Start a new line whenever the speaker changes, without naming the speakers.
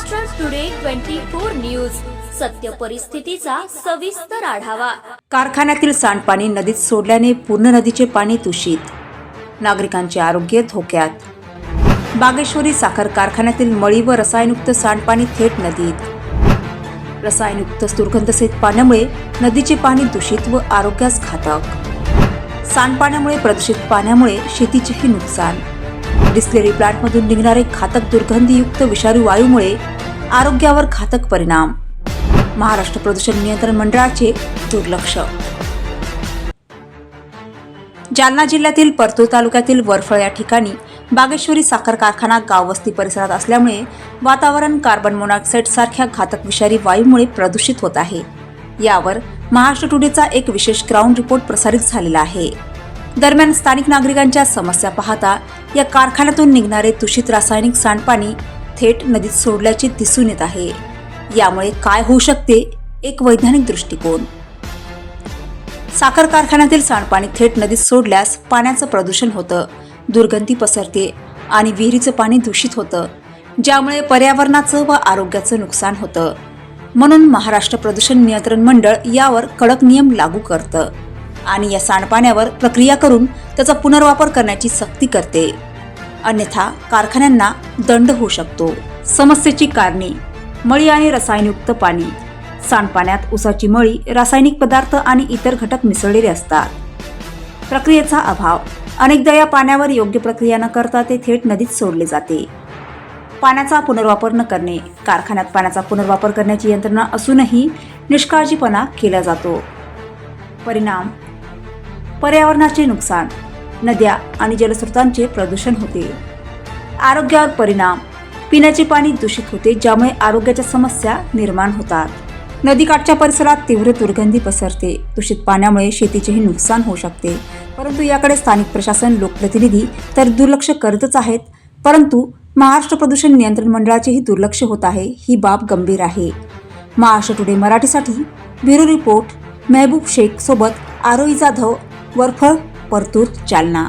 Maharashtra today 24 news सत्य परिस्थितीचा सविस्तर आढावा।
कारखान्यातील सांडपाणी नदीत सोडल्याने पूर्ण नदीचे पाणी दूषित, नागरिकांचे आरोग्य धोक्यात। बागेश्वरी साखर कारखान्यातील मळी व रसायनयुक्त सांडपाणी थेट नदीत। रसायनयुक्त दुर्गंधसहित पाण्यामुळे नदीचे पाणी दूषित व आरोग्यास घातक। सांडपाण्यामुळे प्रदूषित पाण्यामुळे शेतीचेही नुकसान। डिस्टिलरी प्लांटमधून निघणारे घातक दुर्गंधीयुक्त विषारी वायूमुळे आरोग्यावर घातक परिणाम। महाराष्ट्र प्रदूषण नियंत्रण मंडळाचे दुर्लक्ष। जालना जिल्ह्यातील परतूर तालुक्यातील वरफळ या ठिकाणी बागेश्वरी साखर कारखाना गाववस्ती परिसरात असल्यामुळे वातावरण कार्बन मोनॉक्साईड सारख्या घातक विषारी वायूमुळे प्रदूषित होत आहे। यावर महाराष्ट्र टुडेचा एक विशेष ग्राउंड रिपोर्ट प्रसारित झालेला आहे। दरम्यान स्थानिक नागरिकांच्या समस्या पाहता या कारखान्यातून निघणारे दूषित रासायनिक सांडपाणी थेट नदीत सोडल्याचे दिसून येत आहे। यामुळे काय होऊ शकते, एक वैज्ञानिक दृष्टिकोन। साखर कारखान्यातील सांडपाणी थेट नदीत सोडल्यास पाण्याचं प्रदूषण होतं, दुर्गंधी पसरते आणि विहिरीचं पाणी दूषित होतं, ज्यामुळे पर्यावरणाचं व आरोग्याचं नुकसान होतं। म्हणून महाराष्ट्र प्रदूषण नियंत्रण मंडळ यावर कडक नियम लागू करतं आणि या सांडपाण्यावर प्रक्रिया करून त्याचा पुनर्वापर करण्याची सक्ती करते, अन्यथा कारखान्यांना दंड होऊ शकतो। समस्येची कारणे: मळी आणि रसायनयुक्त पाणी। सांडपाण्यात ऊसाची मळी, रासायनिक पदार्थ आणि इतर घटक मिसळलेले असतात। प्रक्रियेचा अभाव: अनेकदा या पाण्यावर योग्य प्रक्रिया न करता ते थेट नदीत सोडले जाते। पाण्याचा पुनर्वापर न करणे: कारखान्यात पाण्याचा पुनर्वापर करण्याची यंत्रणा असूनही निष्काळजीपणा केला जातो। परिणाम: पर्यावरणाचे नुकसान, नद्या आणि जलस्रोतांचे प्रदूषण होते। आरोग्यावर परिणाम: पिण्याचे पाणी दूषित होते, ज्यामुळे आरोग्याच्या समस्या निर्माण होतात। नदीकाठच्या परिसरात तीव्र दुर्गंधी पसरते। दूषित पाण्यामुळे शेतीचेही नुकसान होऊ शकते, परंतु याकडे स्थानिक प्रशासन, लोकप्रतिनिधी तर दुर्लक्ष करतच आहेत। परंतु महाराष्ट्र प्रदूषण नियंत्रण मंडळाचेही दुर्लक्ष होत आहे, ही बाब गंभीर आहे। महाराष्ट्र टुडे मराठीसाठी ब्युरो रिपोर्ट मेहबूब शेख सोबत आरोही जाधव, वरफळ, परतूर, जालना।